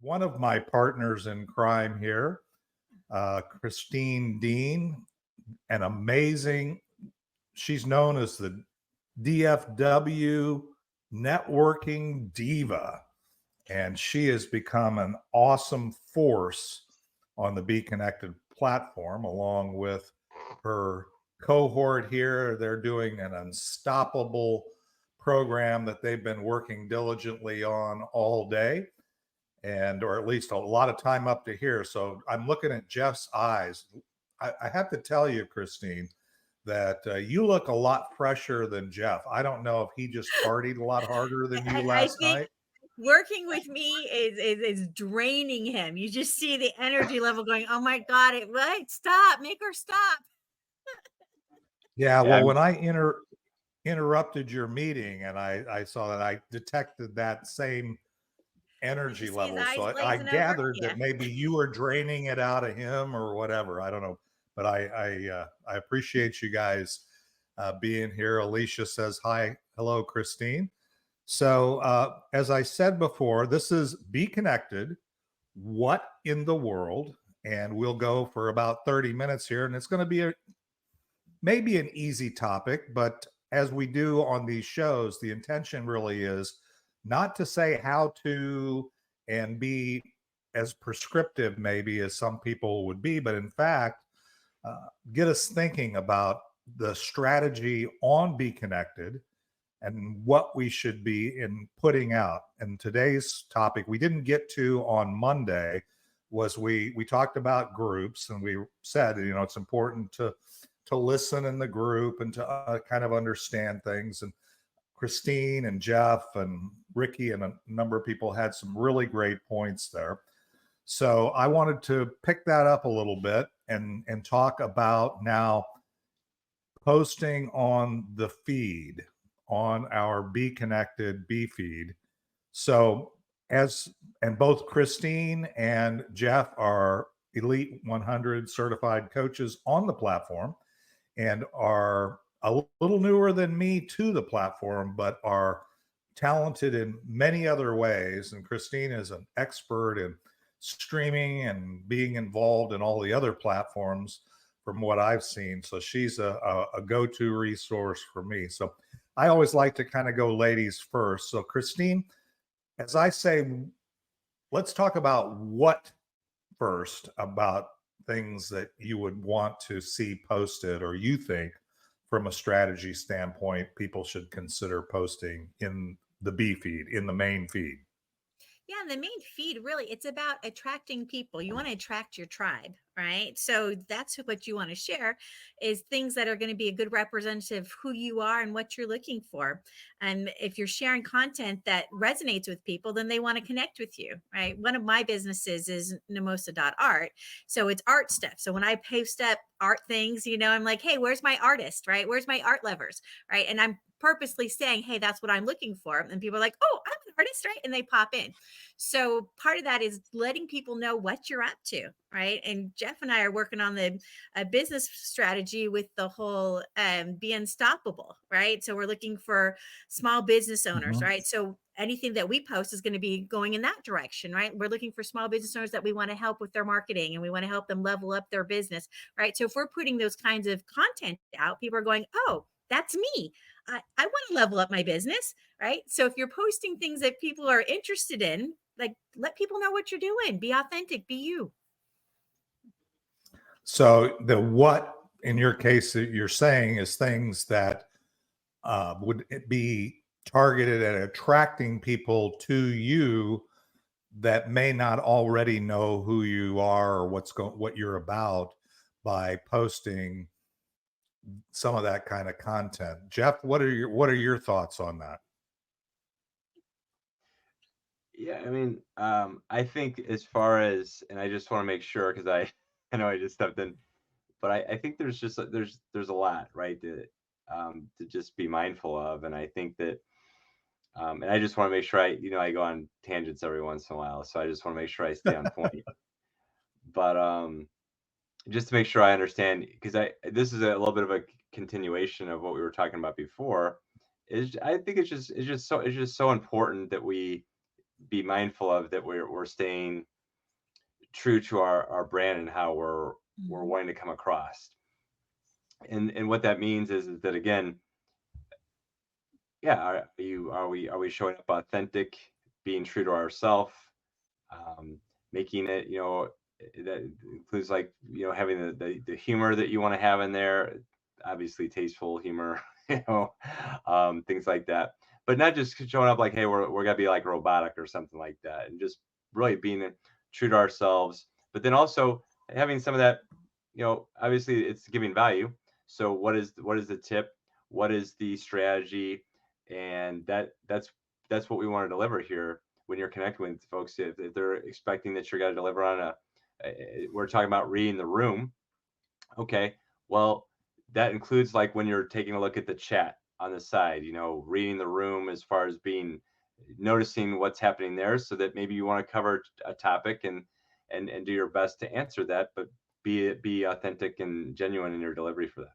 one of my partners in crime here, Christine Deane, an amazing, she's known as the DFW networking diva, and she has become an awesome force on the BeeKonnected platform, along with her cohort here. They're doing an unstoppable program that they've been working diligently on all day, and or at least a lot of time up to here. So I'm looking at Jeff's eyes. I have to tell you, Christine, that you look a lot fresher than Jeff. I don't know if he just partied a lot harder than you I last think night. working with me is draining him. You just see the energy level going, oh my God, it right, stop, make her stop. Yeah, Yeah, well, when I interrupted your meeting and I saw that, I detected that same Did you energy see his level. So eyes I glazing over? gathered Yeah. that maybe you were draining it out of him or whatever. I don't know, but I appreciate you guys being here. Alicia says hi, hello, Christine. So as I said before, this is BeeKonnected. What in the world? And we'll go for about 30 minutes here, and it's going to be maybe an easy topic, but as we do on these shows, the intention really is not to say how to and be as prescriptive maybe as some people would be, but in fact, get us thinking about the strategy on BeeKonnected and what we should be in putting out. And today's topic we didn't get to on Monday was we talked about groups, and we said it's important to listen in the group and to kind of understand things. And Christine and Jeff and Ricky and a number of people had some really great points there. So I wanted to pick that up a little bit and talk about now posting on the feed, on our BeeKonnected BeeFeed. So as and both Christine and Jeff are Elite 100 certified coaches on the platform and are a little newer than me to the platform, but are talented in many other ways. And Christine is an expert in streaming and being involved in all the other platforms from what I've seen. So she's a go-to resource for me. So I always like to kind of go ladies first. So Christine, as I say, let's talk about what first about things that you would want to see posted, or you think from a strategy standpoint people should consider posting in the B feed, in the main feed. Yeah, the main feed really it's about attracting people. You want to attract your tribe, right? So that's what you want to share is things that are going to be a good representative of who you are and what you're looking for. And if you're sharing content that resonates with people, then they want to connect with you, right? One of my businesses is Nemosa.art. So it's art stuff. So when I post up art things, I'm like, hey, where's my artist, right? Where's my art lovers, right? And I'm purposely saying, hey, that's what I'm looking for. And people are like, oh, I'm an artist, right? And they pop in. So part of that is letting people know what you're up to, right? And Jeff and I are working on the business strategy with the whole be unstoppable, right? So we're looking for small business owners, Mhm. right? So anything that we post is going to be going in that direction, right? We're looking for small business owners that we want to help with their marketing and we want to help them level up their business, right? So if we're putting those kinds of content out, people are going, oh, that's me. I want to level up my business, right? So if you're posting things that people are interested in, like let people know what you're doing. Be authentic, be you. So the what in your case that you're saying is things that would be targeted at attracting people to you that may not already know who you are or what you're about by posting some of that kind of content. Jeff, what are your thoughts on that? yeah. I mean, I think as far as, and I just want to make sure because I, I know I just stepped in, but I think there's just there's a lot, right, to just be mindful of, and I think that, and I just want to make sure I go on tangents every once in a while, so I just want to make sure I stay on point. But just to make sure I understand, because this is a little bit of a continuation of what we were talking about before. Is I think it's just so important that we be mindful of that we're staying true to our brand and how we're Mhm. wanting to come across. And what that means is that, again, yeah, are we showing up authentic, being true to ourselves, making it, that includes, like, having the humor that you want to have in there, obviously tasteful humor, things like that, but not just showing up like, hey, we're gonna be like robotic or something like that, and just really being true to ourselves, but then also having some of that, obviously it's giving value. So what is the tip? What is the strategy? And that's what we want to deliver here when you're connecting with folks. If they're expecting that you're going to deliver on we're talking about reading the room. Okay, well, that includes, like, when you're taking a look at the chat on the side, reading the room as far as noticing what's happening there, so that maybe you want to cover a topic and do your best to answer that, but be authentic and genuine in your delivery for that.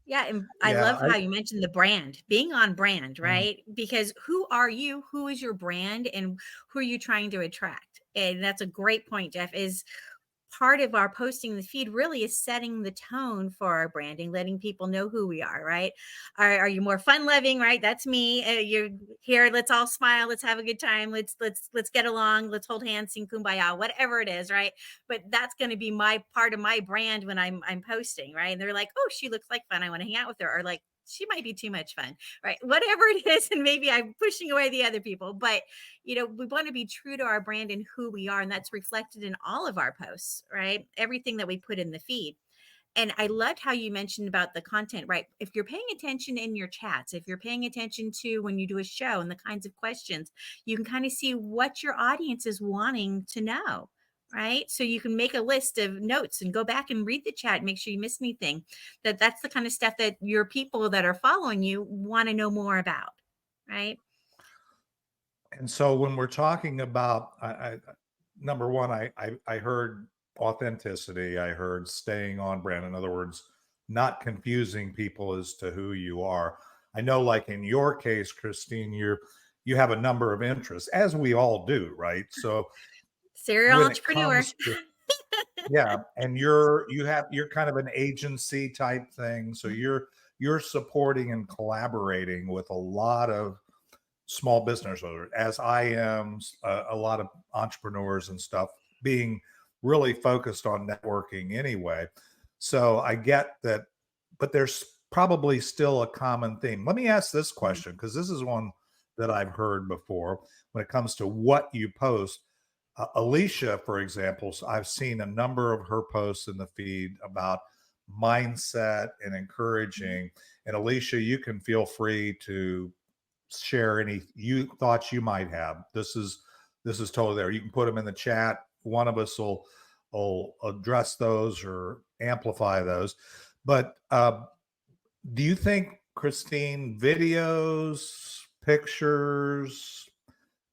Yeah, and I Yeah, love how you mentioned the brand, being on brand, mm, right? Because who are you? Who is your brand? And who are you trying to attract? And that's a great point, Jeff, is part of our posting the feed really is setting the tone for our branding, letting people know who we are, right? Are you more fun loving, right? That's me. You're here. Let's all smile. Let's have a good time. Let's get along. Let's hold hands, sing kumbaya, whatever it is, right? But that's going to be my part of my brand when I'm posting, right? And they're like, oh, she looks like fun. I want to hang out with her, or like, she might be too much fun, right? Whatever it is, and maybe I'm pushing away the other people, but we want to be true to our brand and who we are. And that's reflected in all of our posts, right? Everything that we put in the feed. And I loved how you mentioned about the content, right? If you're paying attention in your chats, if you're paying attention to when you do a show and the kinds of questions, you can kind of see what your audience is wanting to know. Right. So you can make a list of notes and go back and read the chat, make sure you miss anything. That's the kind of stuff that your people that are following you want to know more about. Right. and so when we're talking about, number one, I heard authenticity. I heard staying on brand. In other words, not confusing people as to who you are. I know, like in your case, Christine, you have a number of interests, as we all do, right? So Serial when it entrepreneur. comes to, yeah, and you're kind of an agency type thing, so you're supporting and collaborating with a lot of small business owners, as I am, a lot of entrepreneurs and stuff, being really focused on networking anyway. So I get that, but there's probably still a common theme. Let me ask this question, because this is one that I've heard before when it comes to what you post. Alicia, for example, I've seen a number of her posts in the feed about mindset and encouraging. And Alicia, you can feel free to share any thoughts you might have. This is totally there. You can put them in the chat. One of us will address those or amplify those. But do you think, Christine, videos, pictures,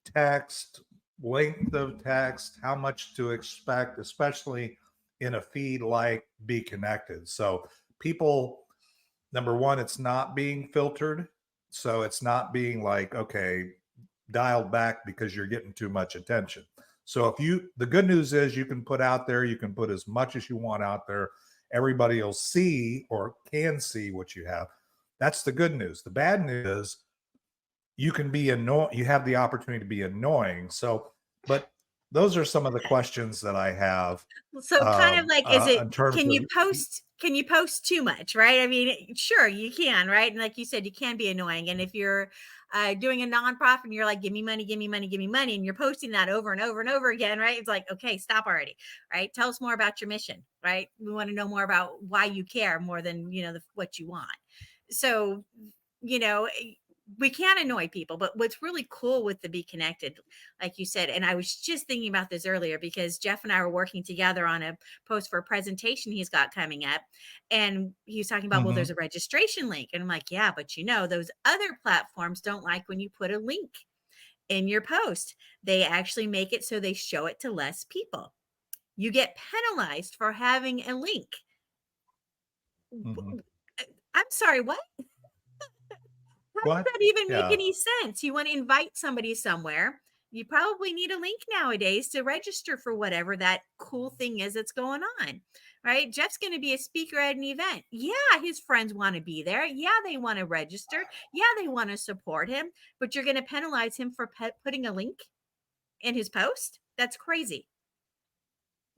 text, length of text, how much to expect, especially in a feed like BeeKonnected? So people, number one, it's not being filtered. So it's not being like, okay, dialed back because you're getting too much attention. So the good news is you can put out there, you can put as much as you want out there. Everybody will see or can see what you have. That's the good news. The bad news is you can be annoying. You have the opportunity to be annoying. So, but those are some of the questions that I have So kind of like, is it, in terms can of, you post too much, right? I mean, sure, you can, right? And like you said, you can be annoying. And if you're doing a nonprofit and you're like, give me money, give me money, give me money, and you're posting that over and over and over again, right? It's like, okay, stop already, right? Tell us more about your mission, right? We want to know more about why you care more than, what you want. So, you know, we can annoy people, but what's really cool with the BeeKonnected, like you said, and I was just thinking about this earlier because Jeff and I were working together on a post for a presentation he's got coming up. And he was talking about, well, there's Mhm. a registration link. And I'm like, yeah, but those other platforms don't like when you put a link in your post. They actually make it so they show it to less people. You get penalized for having a link. Mhm. I'm sorry, what? How does What? that even make Yeah. any sense? You want to invite somebody somewhere, You probably need a link nowadays to register for whatever that cool thing is that's going on, right? Jeff's going to be a speaker at an event. Yeah, his friends want to be there. Yeah, they want to register. Yeah, they want to support him, but you're going to penalize him for putting a link in his post? That's crazy.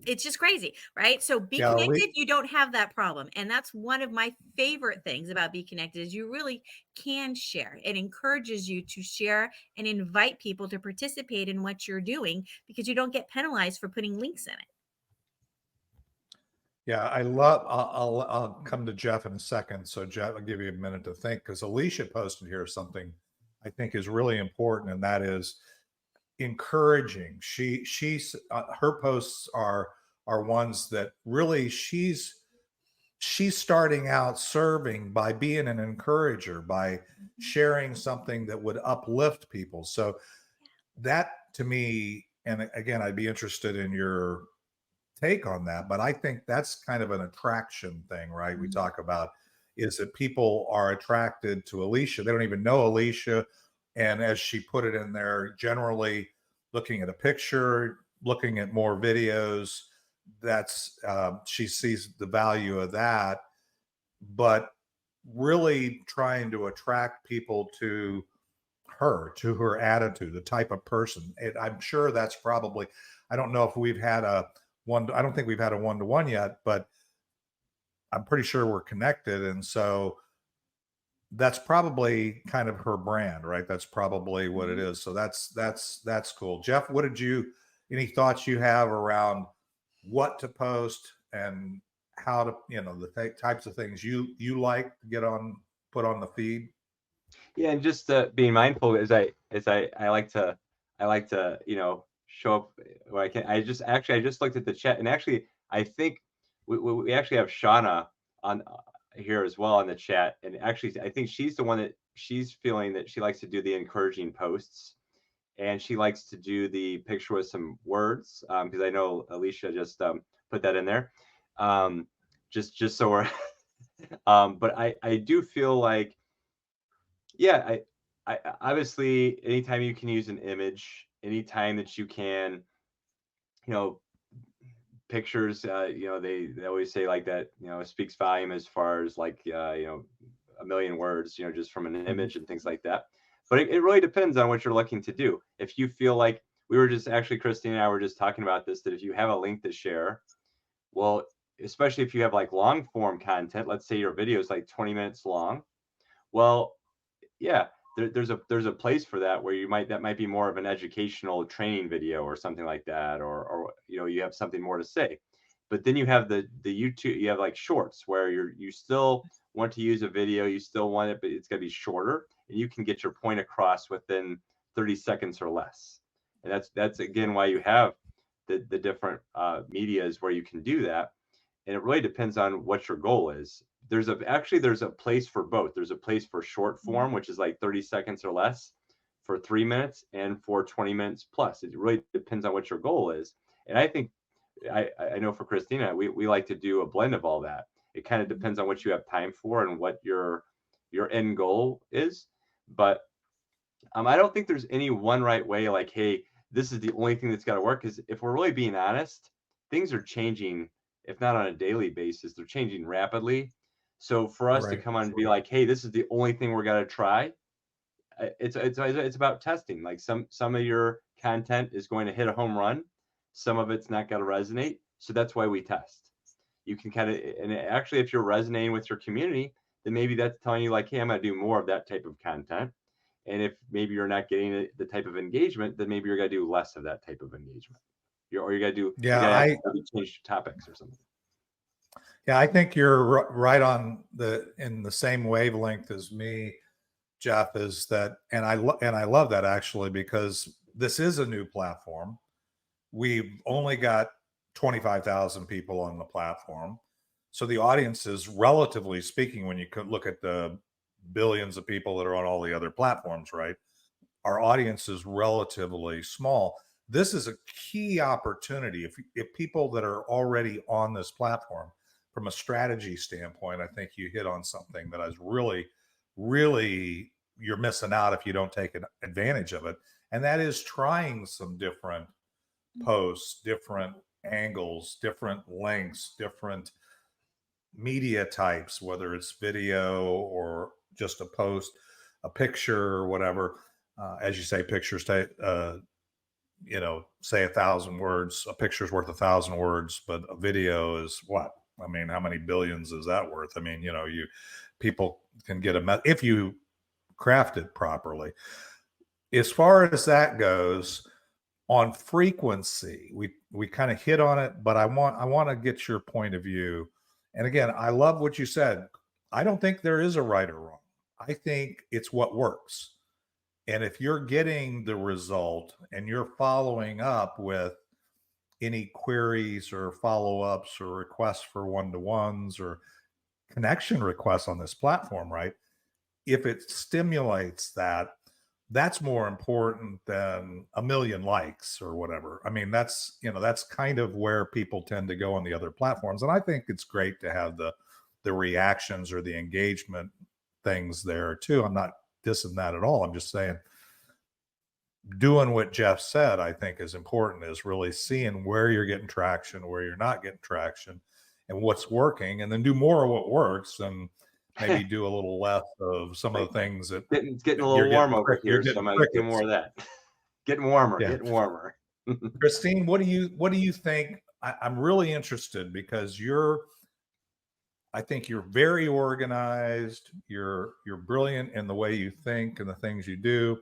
It's just crazy, right? So BeeKonnected, you don't have that problem. And that's one of my favorite things about BeeKonnected is you really can share. It encourages you to share and invite people to participate in what you're doing because you don't get penalized for putting links in it. Yeah, I'll come to Jeff in a second. So Jeff, I'll give you a minute to think, because Alicia posted here something I think is really important, and that is encouraging. She's her posts are ones that really she's starting out serving by being an encourager, by sharing something that would uplift people. So that to me, and again, I'd be interested in your take on that, but I think that's kind of an attraction thing, right? We talk about is that people are attracted to Alicia. They don't even know Alicia. And as she put it in there, generally looking at a picture, looking at more videos, that's she sees the value of that, but really trying to attract people to her attitude, the type of person. I'm sure that's probably, I don't know if we've had I don't think we've had a one-to-one yet, but I'm pretty sure we're connected. And so that's probably kind of her brand, right? That's probably what it is. So that's cool. Jeff, any thoughts you have around what to post and how to, the types of things you like to put on the feed? Yeah, and just being mindful as I like to show up where I can. I just looked at the chat, and actually I think we actually have Shauna on here as well in the chat, and actually I think she's the one that she's feeling that she likes to do the encouraging posts, and she likes to do the picture with some words, because I know Alicia just put that in there, just so we're but I do feel like, yeah, I obviously anytime you can use an image, anytime that you can, pictures, they always say like that, speaks volume as far as like, a million words, just from an image and things like that. But it really depends on what you're looking to do. If you feel like Christine and I were just talking about this, that if you have a link to share, well, especially if you have like long form content, let's say your video is like 20 minutes long. Well, yeah, there's a place for that where that might be more of an educational training video or something like that, or you have something more to say. But then you have the YouTube, you have like shorts where you still want to use a video, you still want it, but it's going to be shorter, and you can get your point across within 30 seconds or less. And that's again why you have the different medias where you can do that. And it really depends on what your goal is. There's a place for both. There's a place for short form, which is like 30 seconds or less, for 3 minutes, and for 20 minutes plus. It really depends on what your goal is. And I think I know for Christina, we like to do a blend of all that. It kind of depends on what you have time for and what your end goal is. But I don't think there's any one right way, like, hey, this is the only thing that's got to work. Because if we're really being honest, things are changing. If not on a daily basis, they're changing rapidly. So for us to come on and be like, hey, this is the only thing we're gonna try, it's about testing. Like some of your content is going to hit a home run, some of it's not going to resonate. So that's why we test. You can kind of, and actually, if you're resonating with your community, then maybe that's telling you like, hey, I'm gonna do more of that type of content. And if maybe you're not getting the type of engagement, then maybe you're gonna do less of that type of engagement. Or you gotta change topics or something. Yeah, I think you're right on in the same wavelength as me, Jeff. Is that, and I love that actually, because this is a new platform. We've only got 25,000 people on the platform, so the audience is, relatively speaking, when you could look at the billions of people that are on all the other platforms, right? Our audience is relatively small. This is a key opportunity. If people that are already on this platform, from a strategy standpoint, I think you hit on something that is really, really, you're missing out if you don't take advantage of it. and that is trying some different posts, different angles, different lengths, different media types, whether it's video or just a post, a picture or whatever. As you say, pictures take, say 1,000 words. A picture's worth 1,000 words, but a video is what? I mean, how many billions is that worth? I mean, people can get if you craft it properly. As far as that goes, on frequency, we kind of hit on it, but I want to get your point of view. And again, I love what you said. I don't think there is a right or wrong. I think it's what works. And if you're getting the result and you're following up with any queries or follow-ups or requests for one-to-ones or connection requests on this platform, right? If it stimulates that, that's more important than a million likes or whatever. I mean, that's kind of where people tend to go on the other platforms. And I think it's great to have the reactions or the engagement things there too. I'm not dissing that at all. I'm just saying doing what Jeff said, I think is important, is really seeing where you're getting traction, where you're not getting traction, and what's working, and then do more of what works and maybe do a little less of some of the things that getting a little warm over here, so I might do more of that. Getting warmer, yeah. getting warmer. Christine, what do you think? I'm really interested because I think you're very organized. You're brilliant in the way you think and the things you do,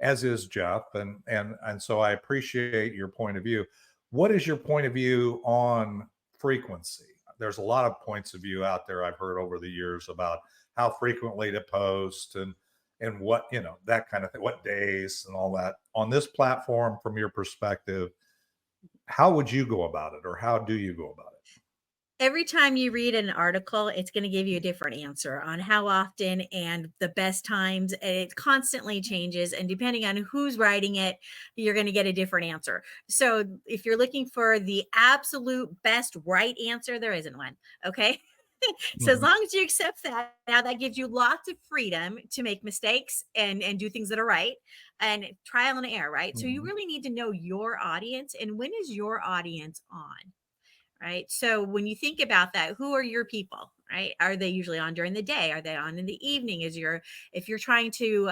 as is Jeff. And so I appreciate your point of view. What is your point of view on frequency? There's a lot of points of view out there I've heard over the years about how frequently to post and what, that kind of thing, what days and all that. On this platform, from your perspective, how would you go about it, or how do you go about it? Every time you read an article, it's going to give you a different answer on how often and the best times. And it constantly changes. And depending on who's writing it, you're going to get a different answer. So if you're looking for the absolute best right answer, there isn't one. Okay. So as long as you accept that, now that gives you lots of freedom to make mistakes and do things that are right, and trial and error, right? So you really need to know your audience and when is your audience on. Right. So when you think about that, who are your people? Right. Are they usually on during the day? Are they on in the evening? If you're trying to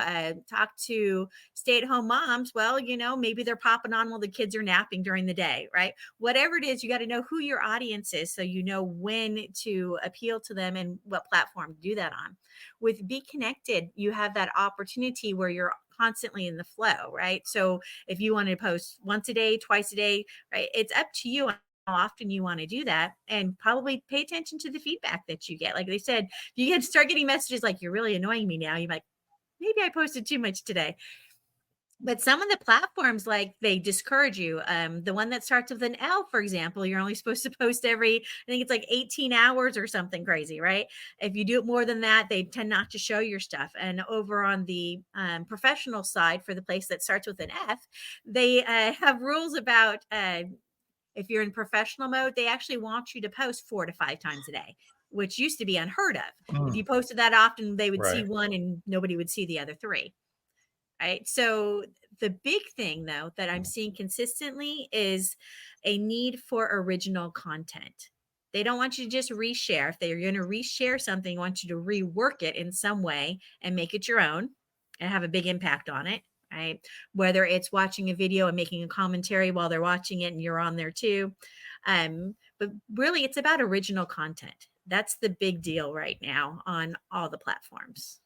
talk to stay-at-home moms, well, maybe they're popping on while the kids are napping during the day. Right. Whatever it is, you got to know who your audience is so you know when to appeal to them and what platform to do that on. With BeeKonnected, you have that opportunity where you're constantly in the flow. Right. So if you want to post once a day, twice a day, right, it's up to you how often you want to do that, and probably pay attention to the feedback that you get. Like they said, you start getting messages like, you're really annoying me now. You're like, maybe I posted too much today. But some of the platforms, like, they discourage you. The one that starts with an L, for example, you're only supposed to post every, I think it's like 18 hours or something crazy, right? If you do it more than that, they tend not to show your stuff. And over on the professional side, for the place that starts with an F, they have rules about if you're in professional mode, they actually want you to post 4 to 5 times a day, which used to be unheard of. If you posted that often, they would see one and nobody would see the other 3. Right. So the big thing, though, that I'm seeing consistently is a need for original content. They don't want you to just reshare. If they're going to reshare something, they want you to rework it in some way and make it your own and have a big impact on it. Right. Whether it's watching a video and making a commentary while they're watching it and you're on there too. But really, it's about original content. That's the big deal right now on all the platforms.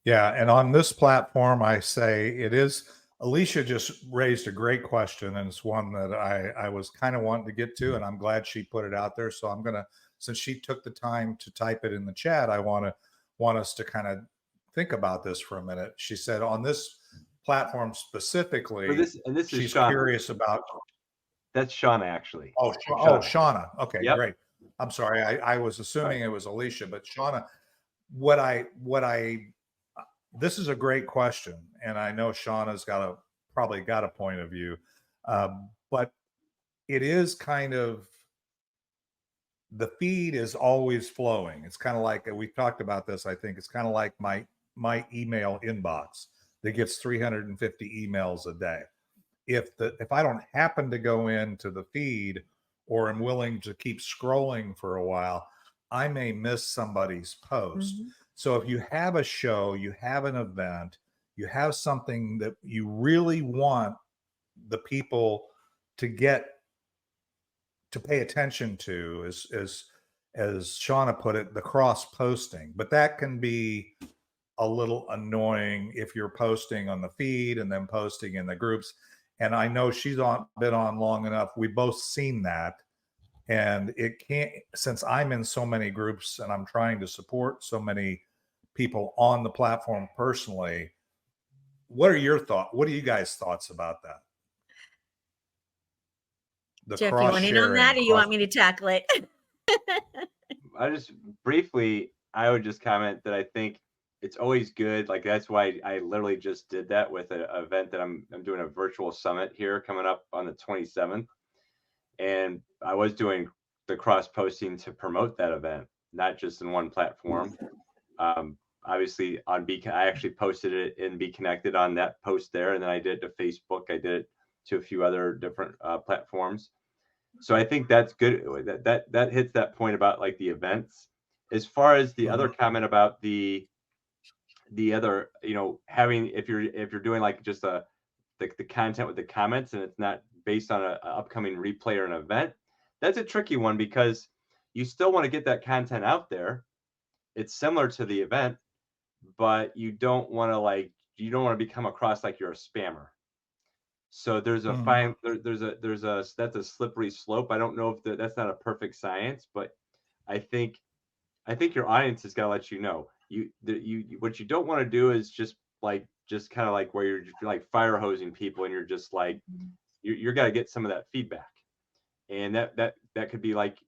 Yeah. And on this platform, I say it is. Alicia just raised a great question, and it's one that I was kind of wanting to get to, and I'm glad she put it out there. So I'm going to, since she took the time to type it in the chat, I want us to kind of think about this for a minute. She said on this platform specifically, this she's is Shauna. curious about. That's Shauna, actually. Oh, Shauna. Okay, yep. Great. I'm sorry. I was assuming it was Alicia, but Shauna, this is a great question. And I know Shauna's probably got a point of view. But it is kind of, the feed is always flowing. It's kind of like, we've talked about this, I think it's kind of like my email inbox. that gets 350 emails a day. If I don't happen to go into the feed or am willing to keep scrolling for a while, I may miss somebody's post. Mhm. So if you have a show, you have an event, you have something that you really want the people to get to pay attention to, as Shauna put it, the cross posting. But that can be a little annoying if you're posting on the feed and then posting in the groups. And I know she's been on long enough. We've both seen that. And it can't, since I'm in so many groups and I'm trying to support so many people on the platform personally. What are your thoughts? What are you guys' thoughts about that? The Jeff, you cross want in on sharing, that, or you want me to tackle it? I just briefly, I would just comment that I think it's always good. Like that's why I literally just did that with an event that I'm doing a virtual summit here coming up on the 27th, and I was doing the cross posting to promote that event, not just in one platform. Obviously on I actually posted it in BeeKonnected on that post there, and then I did it to Facebook. I did it to a few other different platforms. So I think that's good. That hits that point about like the events. As far as the other comment about the other, having, if you're doing like just the content with the comments and it's not based on a upcoming replay or an event, that's a tricky one because you still want to get that content out there. It's similar to the event, but you don't want to become across like you're a spammer. So there's a fine, there's a that's a slippery slope. I don't know if that's not a perfect science, but I think your audience has got to let you know. What you don't want to do is just kind of like where you're just like fire hosing people and you're just like you're got to get some of that feedback, and that could be like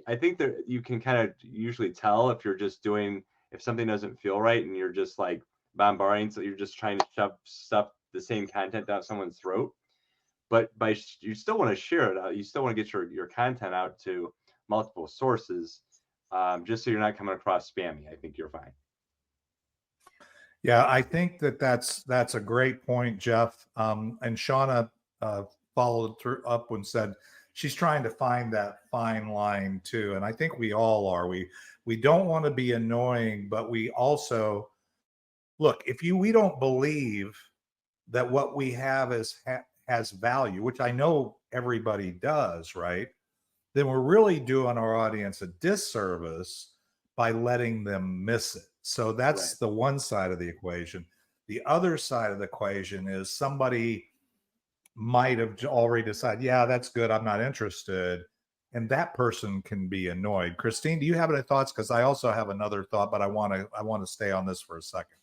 I think that you can kind of usually tell if you're just doing, if something doesn't feel right and you're just like bombarding, so you're just trying to shove stuff, the same content down someone's throat. But you still want to share it out. You still want to get your content out to multiple sources, just so you're not coming across spammy. I think you're fine. Yeah, I think that's a great point, Jeff. And Shauna followed through up and said she's trying to find that fine line too. And I think we all are. We don't want to be annoying, but we also look, if we don't believe that what we have has value, which I know everybody does, right? Then we're really doing our audience a disservice by letting them miss it. So that's Right. the one side of the equation. The other side of the equation is somebody might have already decided, yeah, that's good, I'm not interested. And that person can be annoyed. Christine, do you have any thoughts? Because I also have another thought, but I want to stay on this for a second.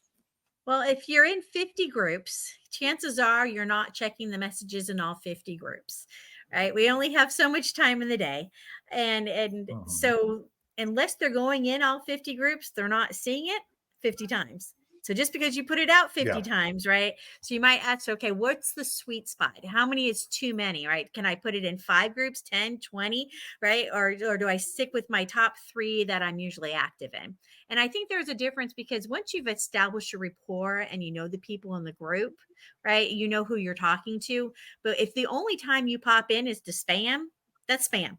Well, if you're in 50 groups, chances are you're not checking the messages in all 50 groups, right? We only have so much time in the day. And so unless they're going in all 50 groups, they're not seeing it 50 times. So just because you put it out 50 times, right? So you might ask, okay, what's the sweet spot? How many is too many, right? Can I put it in 5 groups, 10, 20, right? Or do I stick with my top 3 that I'm usually active in? And I think there's a difference because once you've established a rapport and you know the people in the group, right? You know who you're talking to. But if the only time you pop in is to spam, that's spam.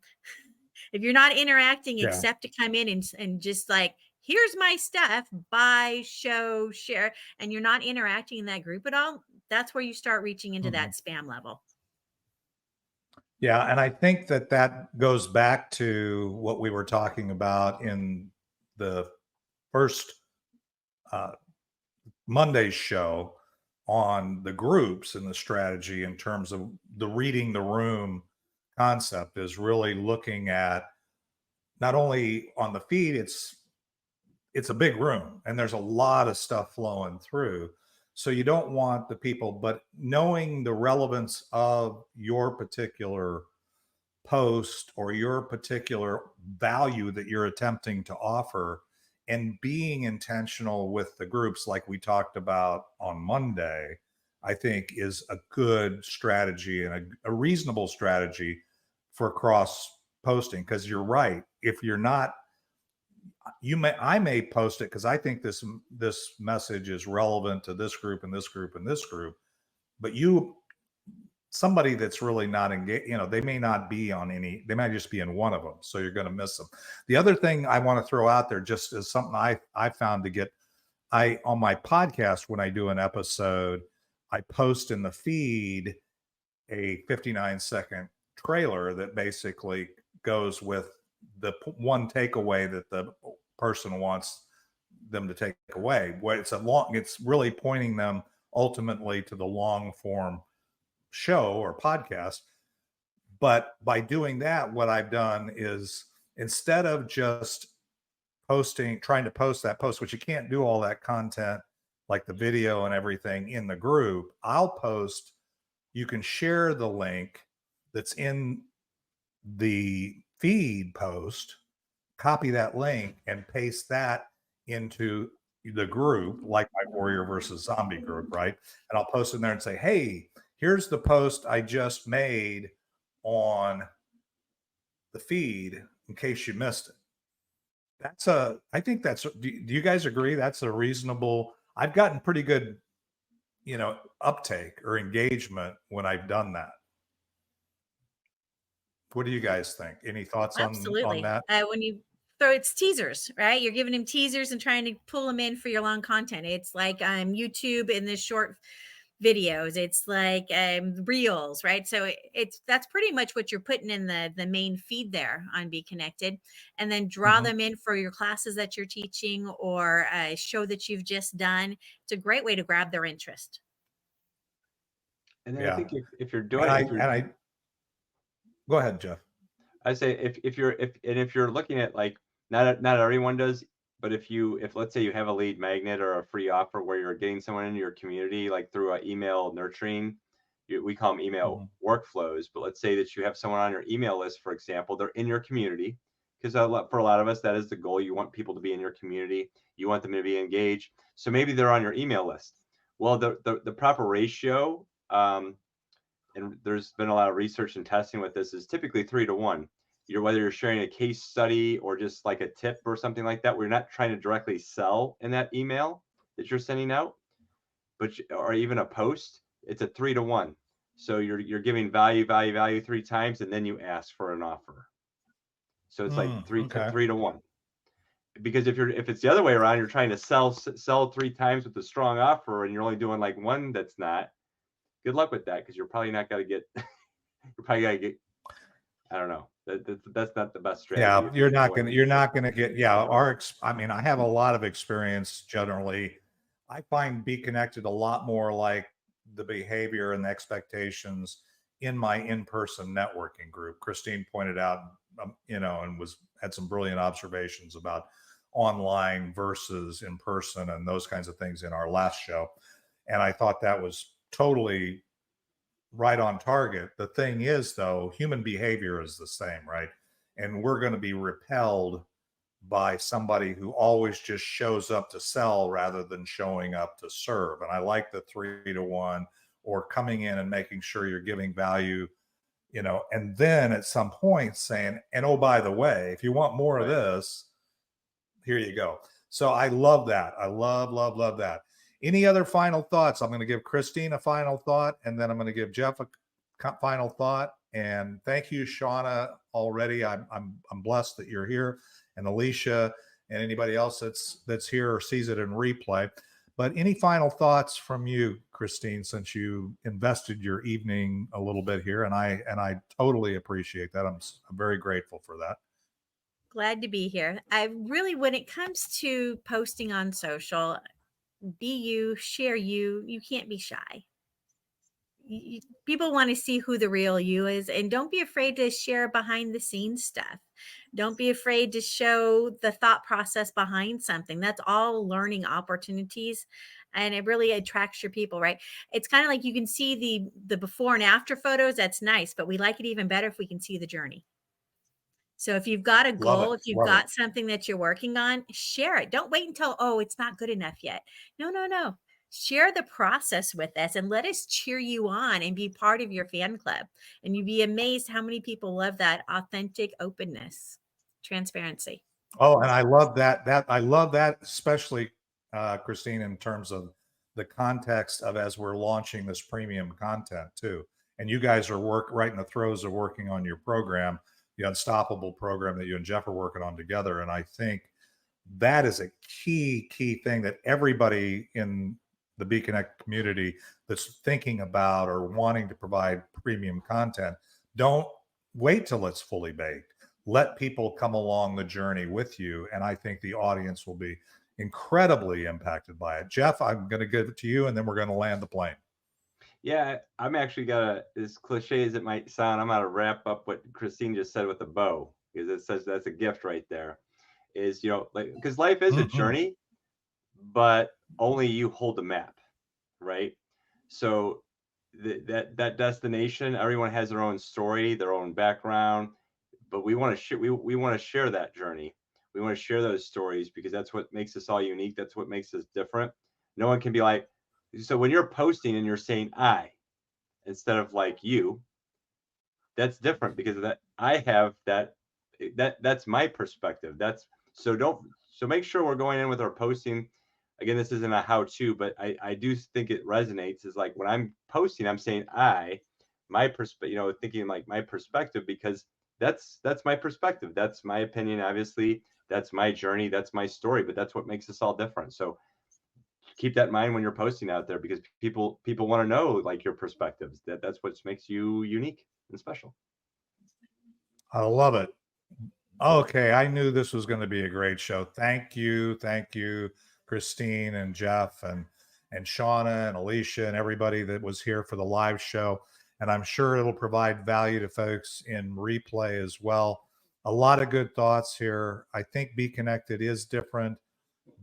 If you're not interacting except to come in and just like, here's my stuff, buy, show, share, and you're not interacting in that group at all, that's where you start reaching into that spam level. Yeah, and I think that goes back to what we were talking about in the first Monday's show on the groups and the strategy in terms of the reading the room concept, is really looking at not only on the feed, it's a big room and there's a lot of stuff flowing through. So you don't want the people, but knowing the relevance of your particular post or your particular value that you're attempting to offer and being intentional with the groups like we talked about on Monday, I think is a good strategy and a reasonable strategy for cross posting. Because you're right, if you're not, I may post it because I think this message is relevant to this group and this group and this group, but somebody that's really not engaged, they may not be on any, they might just be in one of them. So you're going to miss them. The other thing I want to throw out there just is something I found to get, on my podcast, when I do an episode, I post in the feed a 59-second trailer that basically goes with the one takeaway that the person wants them to take away. Where it's really pointing them ultimately to the long form show or podcast. But by doing that, what I've done is, instead of just trying to post that post, which you can't do all that content like the video and everything in the group, you can share the link that's in the feed post, copy that link and paste that into the group, like my Warrior versus Zombie group, right? And I'll post in there and say, hey, here's the post I just made on the feed in case you missed it. I think do you guys agree that's a reasonable, I've gotten pretty good, uptake or engagement when I've done that. What do you guys think? Any thoughts on Absolutely. that? When you it's teasers, right? You're giving him teasers and trying to pull them in for your long content. It's like YouTube in the short videos. It's like reels, right? So that's pretty much what you're putting in the main feed there on BeeKonnected, and then draw them in for your classes that you're teaching or a show that you've just done. It's a great way to grab their interest. And then Yeah. I think if you're doing, go ahead, Jeff. I say if you're looking at, like, not everyone does, but if let's say you have a lead magnet or a free offer where you're getting someone into your community, like through an email nurturing, we call them email workflows. But let's say that you have someone on your email list, for example, they're in your community, because for a lot of us, that is the goal. You want people to be in your community. You want them to be engaged. So maybe they're on your email list. Well, the proper ratio, and there's been a lot of research and testing with this, is typically 3 to 1. Whether you're sharing a case study or just like a tip or something like that, we're not trying to directly sell in that email that you're sending out, or even a post. It's a 3 to 1. So you're giving value 3 times, and then you ask for an offer. So it's like 3 to 1. Because if it's the other way around, you're trying to sell 3 times with a strong offer, and you're only doing like one that's not. Good luck with that, because you're probably not going to get. You're probably going to get. I don't know. That's not the best strategy. Yeah, you're not going to get. Yeah, I have a lot of experience. Generally, I find BeeKonnected a lot more like the behavior and the expectations in my in-person networking group. Christine pointed out, and had some brilliant observations about online versus in person and those kinds of things in our last show. And I thought that was totally right on target. The thing is, though, human behavior is the same, right? And we're going to be repelled by somebody who always just shows up to sell rather than showing up to serve. And I like the 3 to 1, or coming in and making sure you're giving value, and then at some point saying, and oh, by the way, if you want more of this, here you go. So I love that. I love that. Any other final thoughts? I'm going to give Christine a final thought, and then I'm going to give Jeff a final thought. And thank you, Shauna, already. I'm blessed that you're here, and Alicia, and anybody else that's here or sees it in replay. But any final thoughts from you, Christine, since you invested your evening a little bit here, and I totally appreciate that. I'm very grateful for that. Glad to be here. I really, when it comes to posting on social, be you, share you can't be shy. People want to see who the real you is, and don't be afraid to share behind the scenes stuff. Don't be afraid to show the thought process behind something. That's all learning opportunities, and it really attracts your people, right? It's kind of like you can see the before and after photos. That's nice, but we like it even better if we can see the journey. So if you've got a goal, if you've got something that you're working on, share it. Don't wait until, oh, it's not good enough yet. No. Share the process with us and let us cheer you on and be part of your fan club. And you'd be amazed how many people love that authentic openness, transparency. Oh, and I love that. I love that, especially Christine, in terms of the context of as we're launching this premium content too. And you guys are right in the throes of working on your program, the Unstoppable program that you and Jeff are working on together. And I think that is a key thing that everybody in the BeeKonnect community that's thinking about or wanting to provide premium content, don't wait till it's fully baked. Let people come along the journey with you. And I think the audience will be incredibly impacted by it. Jeff, I'm going to give it to you and then we're going to land the plane. Yeah, I'm actually gonna, as cliche as it might sound, I'm gonna wrap up what Christine just said with a bow, because it says that's a gift right there. Is, you know, like, because life is a Mm-hmm. journey, but only you hold the map, right? So that destination, everyone has their own story, their own background, but we want to share, we want to share that journey. We want to share those stories because that's what makes us all unique. That's what makes us different. No one can be like, so when you're posting and you're saying I instead of like you, that's different because that I have that's my perspective. That's so make sure we're going in with our posting. Again, this isn't a how-to, but I do think it resonates. Is like when I'm posting, I'm saying my perspective, you know, thinking like my perspective, because that's my perspective. That's my opinion. Obviously, that's my journey. That's my story. But that's what makes us all different. So keep that in mind when you're posting out there, because people want to know like your perspectives. That's what makes you unique and special. I love it. Okay, I knew this was going to be a great show. Thank you, Christine and Jeff and Shauna and Alicia and everybody that was here for the live show. And I'm sure it'll provide value to folks in replay as well. A lot of good thoughts here. I think BeeKonnected is different,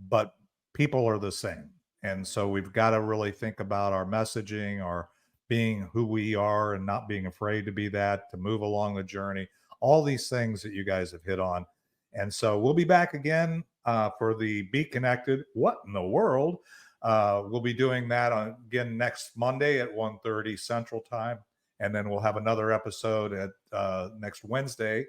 but people are the same. And so we've got to really think about our messaging, our being who we are and not being afraid to be that, to move along the journey, all these things that you guys have hit on. And so we'll be back again for the BeeKonnected. What in the world? We'll be doing that again next Monday at 1:30 Central Time. And then we'll have another episode at next Wednesday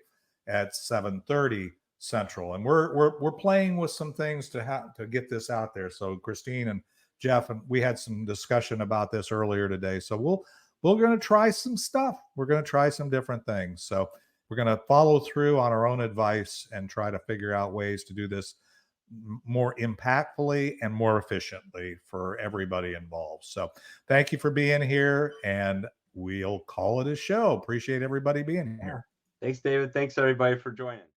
at 7:30 Central. And we're playing with some things to get this out there. So Christine and Jeff, and we had some discussion about this earlier today. So we're going to try some stuff. We're going to try some different things. So we're going to follow through on our own advice and try to figure out ways to do this more impactfully and more efficiently for everybody involved. So thank you for being here, and we'll call it a show. Appreciate everybody being here. Thanks, David. Thanks everybody for joining.